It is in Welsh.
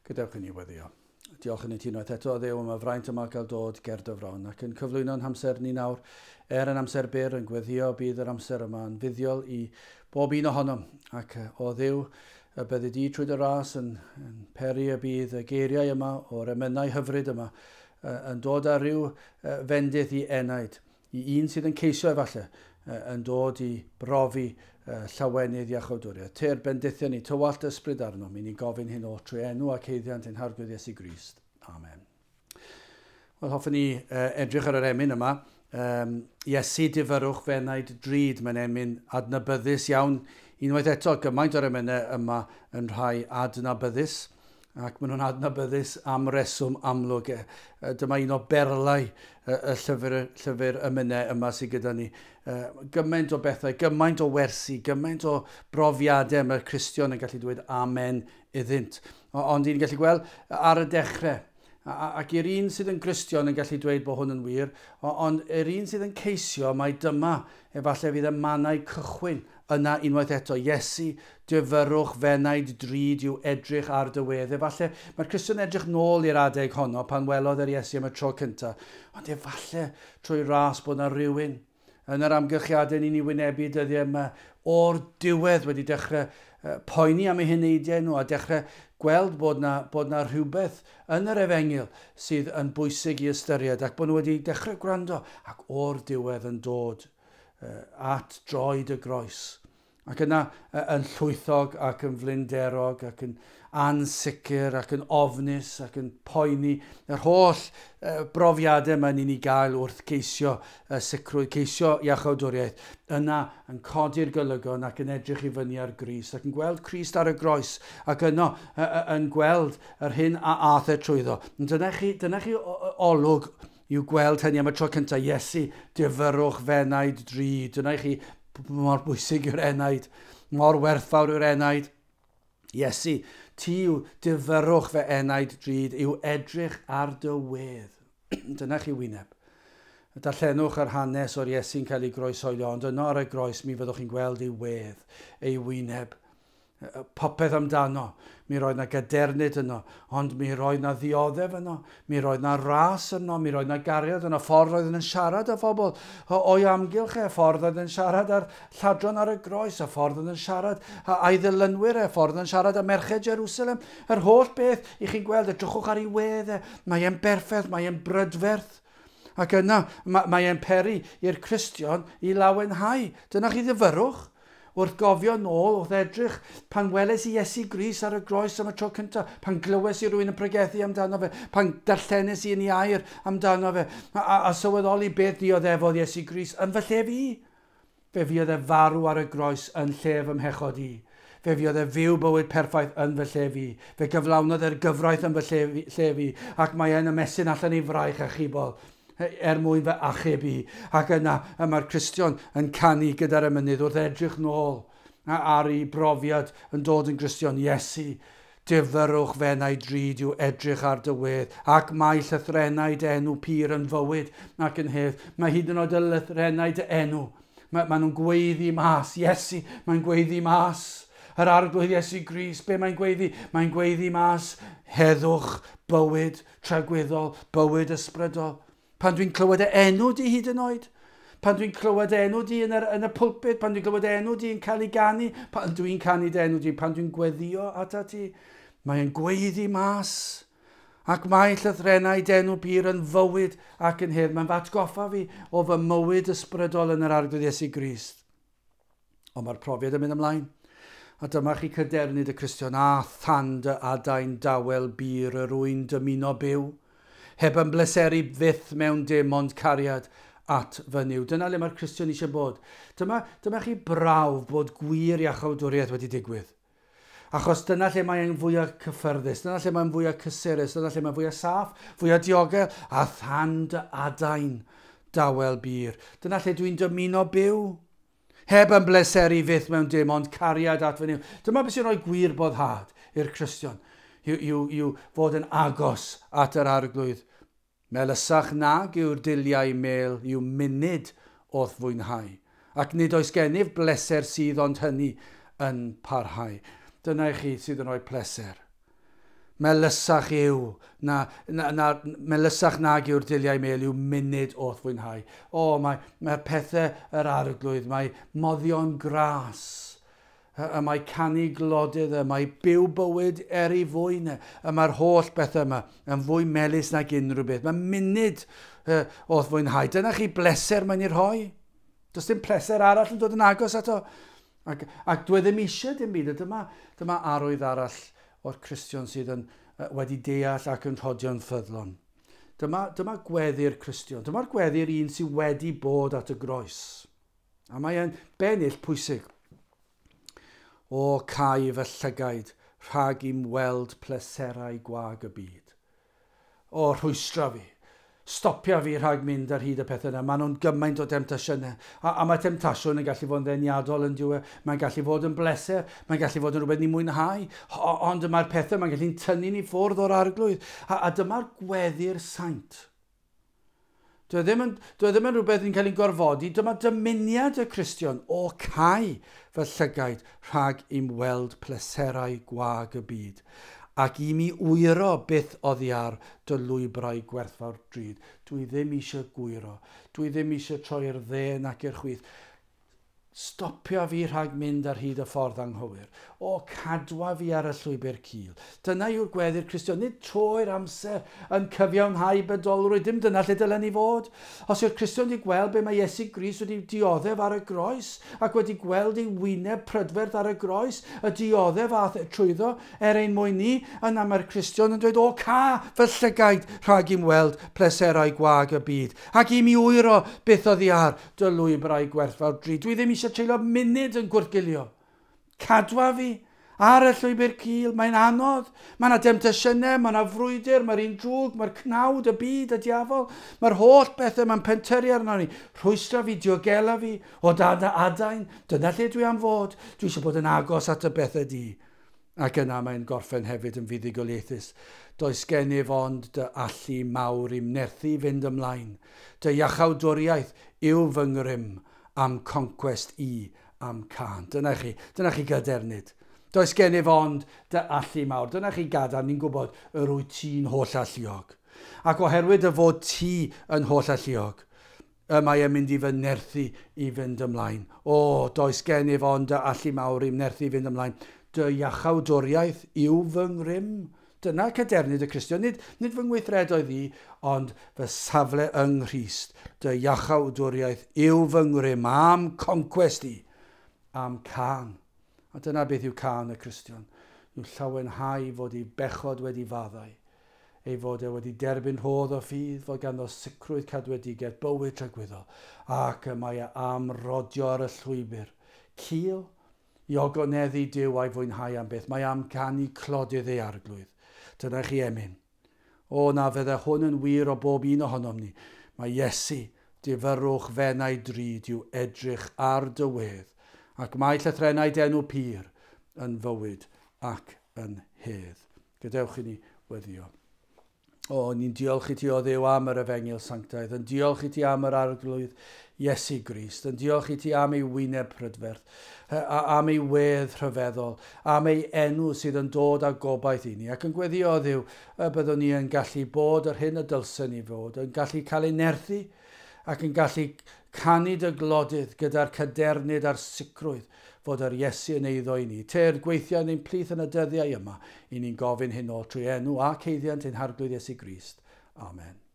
Gadewch i ni weddio. Diolch yn y ti unwaith eto, Dduw, am y fraint yma gael dod ger dy fron ac yn cyflwyno'n amser ni nawr yn amser byr yn gweddio bydd yr amser yma yn fuddiol i bob un ohonom ac o Dduw byddi di trwy dy ras yn peri y bydd y geiriau yma o'r emynau hyfryd yma yn dod â rhyw fendith i enaid i un sydd yn ceisio efallai yn dod i brofi llawenydd iachawdwriaeth. Te'r bendithiau ni, tywallt ysbryd arno, mi ni gofyn hyn o trwy enw ac heiddiant ein harglwydd Iesu Grist. Amen. Wel, hoffwn ni edrych ar yr emyn yma. Iesu difyrwch fenaid drud, mae'n emyn adnabyddus iawn. Unwaith eto, gymaint o'r emynau yma yn rhai adnabyddus, ac maen nhw'n adnabyddus am reswm amlwg. Dyma un o berlau y llyfr emynau yma sydd gyda ni. Gymaint o bethau, gymaint o wersi, gymaint o brofiadau mae'r Cristion yn gallu dweud amen iddynt. Ond ni'n gallu gweld ar y dechrau, ac i'r un sydd yn Cristion yn gallu dweud bod hwn yn wir, ond yr un sydd yn ceisio, mae dyma efallai fydd y mannau cychwyn yna unwaith eto. Iesu, difyrwch fenaid drud yw edrych ar dy wedd. Efallai mae'r Cristion edrych nôl i'r adeg honno pan welodd yr Iesu am y tro cyntaf. Ond efallai trwy ras bod yna rhywun yn yr amgylchiadau ni'n ei wynebu dyddiau yma o'r diwedd wedi dechrau poeni am eu heneidiau nhw a dechrau gweld bod na rhywbeth yn yr efengil sydd yn bwysig i ystyried ac bod nhw wedi dechrau gwrando ac o'r diwedd yn dod at droed y groes. Ac yna yn llwythog ac yn flinderog ac yn ansicr ac yn ofnus ac yn poeni. Yr holl brofiadau yma ni'n ei gael wrth ceisio sicrwydd, ceisio iachawdwriaeth. Yna yn codi'r golygon ac yn edrych i fyny ar Grist ac yn gweld Crist ar y groes ac yno yn gweld yr hyn a ath e trwyddo. Dyna chi olwg i'w gweld hynny am y tro cyntaf. Iesu, difyrwch fenaid drud. Dyna chi mor bwysig yw'r enaid, mor werthfawr yw'r enaid. Iesu, ti yw difyrwch fe enaid drud, yw edrych ar dy wedd. Dyna chi wyneb. Darllenwch yr hanes o'r Iesu'n cael ei groesoelio, ond yno ar y groes mi fyddwch chi'n gweld ei wedd, ei wyneb. Popeth amdano. Mi roedd na gadernid yno, ond mi roedd na ddioddef yno, mi roedd na ras yno, mi roedd na gariad yno, ffordd oedd yn siarad â phobl o'i amgylch ffordd oedd yn siarad ar lladron ar y groes, a ffordd oedd yn siarad a'i ddilynwyr ffordd oedd yn siarad â merched Jerusalem. Yr holl beth i chi'n gweld, edrychwch ar ei wedd mae e'n berffaith, mae e'n brydferth. Ac yna, mae e'n peri i'r Cristion i lawenhau. Dyna chi ddyfyrwch. Wrth gofio nôl, wrth edrych, pan weles i Iesu Grist ar y groes am y tro cyntaf, pan glywes i rywun yn pregethu amdano fe, pan darllenes i yn ei air amdano fe, a sylweddoli beth dioddefodd Iesu Grist yn fy lle fi. Fe fuodd e farw ar y groes yn lle fy mhechod i. Fe fuodd e fyw bywyd perffaith yn fy lle fi. Fe gyflawnodd e'r gyfraith yn fy lle fi, ac mae e'n ymestyn allan i fraich a chibol mwyn fy achub i. Ac yna mae'r Cristion yn canu gyda'r emynydd wrth edrych nôl ar ei brofiad yn dod yn Cristion. Iesu, difyrwch fenaid drud yw edrych ar dy wedd, ac mae llythrennaid enw pur yn fywyd ac yn hedd. Mae hyd yn oed y llythrennaid enw. Mae nhw'n gweiddi mas. Iesu, mae'n gweiddi mas. Yr arglwydd Iesu Grist, be mae'n gweiddi? Mae'n gweiddi mas heddwch, bywyd tragweddol, bywyd ysbrydol. Pan dwi'n clywed enw di hyd yn oed, pan dwi'n clywed enw di yn y pulpit, pan dwi'n clywed enw di yn cael ei ganu, pan dwi'n canu dy enw di, pan dwi'n gweddio ata ti, mae'n gweiddi mas. Ac mae llythrennau enw pur yn fywyd ac yn hedd. Mae'n fatgoffa fi o fy mywyd ysbrydol yn yr arglwydd Iesu Grist. Ond mae'r profiad yn mynd ymlaen. A dyma chi cydernid y Cristion, a than dy adain dawel bir yr wyn dymuno byw. Heb yn bleseru fyth mewn dim ond cariad at fy niw. Dyna le mae'r Cristion eisiau bod. Dyma chi brawf bod gwir iachawdwriaeth wedi digwydd. Achos dyna lle mae'n fwyaf cyffyrddus, dyna lle mae'n fwyaf cysurus, dyna lle mae'n fwyaf saff, fwyaf diogel, a than dy adain dawel bir. Dyna lle dwi'n dymuno byw. Heb yn bleseru fyth mewn dim ond cariad at fy niw. Dyma beth sy'n rhoi gwir boddhad i'r Cristion. Yw fod yn agos at yr arglwydd. Melysach nag yw'r diliau mel yw munud o'th fwynhau, ac nid oes gennyf bleser sydd ond hynny yn parhau. Dyna i chi sydd yn rhoi pleser. melysach yw, melysach nag yw'r diliau mel yw munud o'r fwynhau. Mae'r pethau yr arglwydd, mae moddion gras, mae canu glodydd, mae byw bywyd ei fwy, mae'r holl bethau yma yn fwy melys nag unrhyw beth. Mae munud o'r fwynhau. Dyna chi bleser mae'n ei rhoi. Does dim pleser arall yn dod yn agos ato. Ac dwi ddim eisiau dim byd. Dyma arwydd arall o'r Cristion sydd wedi deall ac yn rhodio'n ffyddlon. Dyma gweddi'r Cristion. Dyma'r gweddi'r un sydd wedi bod at y groes. A mae'n bennill pwysig. O cau fy llygaid, rhag i'm weld pleserau gwag y byd. O rhwystra fi. Stopia fi rhag mynd ar hyd y pethau yna. Maen nhw'n gymaint o temptasiynau. A mae temptasiwn yn gallu fod yn ddeniadol yn diwedd. Mae'n gallu fod yn bleser. Mae'n gallu fod yn rhywbeth ni'n mwynhau. Ond dyma'r pethau mae'n gallu'n tynnu ni ffwrdd o'r arglwydd. A dyma'r gweddi'r saint. Dwi ddim yn rhywbeth yn cael ei gorfodi. Dyma dymuniad y Cristion o cau fy llygaid rhag i'm weld pleserau gwag y byd. Ac i mi wyro byth oddi ar dy lwybrau gwerthfawr drud. Dwi ddim eisiau gwyro. Dwi ddim eisiau troi'r dde nac i'r chwith. Stopio fi rhag mynd ar hyd y ffordd anghywir. O cadwa fi ar y llwybr cul. Dyna yw'r gweddi'r Cristion. Nid troi'r amser yn cyfiawnhau bydolrwydd. Dim dyna lle dylen ni fod. Os yw'r Cristion wedi gweld be mae Iesu Grist wedi dioddef ar y groes ac wedi gweld ei wyneb prydferth ar y groes, y dioddef ath trwyddo ein mwyn ni, yna mae'r Cristion yn dweud, o ca fy llygaid rhag i'm weld pleserau gwag y byd. Ac i mi wyro byth oddi ar dy lwybrau gwerthfawr drud. Dwi ddim eisiau treulio munud yn gwrgilio. Cadwa fi ar y llwybr cul. Mae'n anodd. Mae yna temptasiynau, mae yna frwydr, mae'r un drwg, mae'r cnawd, y byd, y diafol. Mae'r holl bethau mae'n penteri arno ni. Rhwystra fi, diogela fi, o dad a adain. Dyna lle dwi am fod. Dwi eisiau bod yn agos at y bethau di. Ac yna mae'n gorffen hefyd yn fuddugoliaethus. Does gennyf ond dy allu mawr i'm nerthu fynd ymlaen. Dy iachawdwriaeth yw fy ngrym am conquest i am can. Dyna chi gadernid. Does gennyf ond dy allu mawr. Dyna chi gadar, ni'n gwybod yr wyt ti'n holl alluog. Ac oherwydd y fod ti yn holl alluog, mae e'n mynd i fy nerthu i fynd ymlaen. O, does gennyf ond dy allu mawr i'm nerthu i fynd ymlaen. Dy iachawdwriaeth yw fy ngrym. Dyna cadernid y Cristion. Nid fy ngweithredoedd i, ond fy safle yng Nghrist. Dy iachawdwriaeth yw fy ngrym am conquest i, am can. A dyna beth yw can y Cristion. Yw llawenhau fod ei bechod wedi faddau. Ei fod e wedi derbyn rhodd o ffydd, fod ganddo sicrwydd cadwedigaeth, bywyd tragwyddol. Ac mae e am rodio ar y llwybr. Cil, i ogoneddu Duw a'i fwynhau am beth. Mae am canu clodydd ei arglwydd. Dyna chi emyn. O na fydde hwn yn wir o bob un ohonom ni. Mae Iesu, difyrwch fennau drud yw edrych ar dywedd, ac mae llythrenau denw pur yn fywyd ac yn hedd. Gadewch i ni weddio. O, ni'n diolch i ti o Dduw am yr efengil sanctaidd, yn diolch i ti am yr arglwydd Iesu Grist, yn diolch i ti am ei wyneb prydferth, am ei wedd rhyfeddol, am ei enw sydd yn dod â gobaith i ni, ac yn gweddio o Dduw, byddwn ni yn gallu bod yr hyn y dylsyn ni fod, yn gallu cael ei nerthu, ac yn gallu canu dy glodydd gyda'r cadernid a'r sicrwydd fod yr Iesu yn eiddo i ni. Te'r gweithio yn ein plith yn y dyddiau yma, i ni'n gofyn hyn o trwy enw a ceiddiant ein harglwydd Iesu Grist. Amen.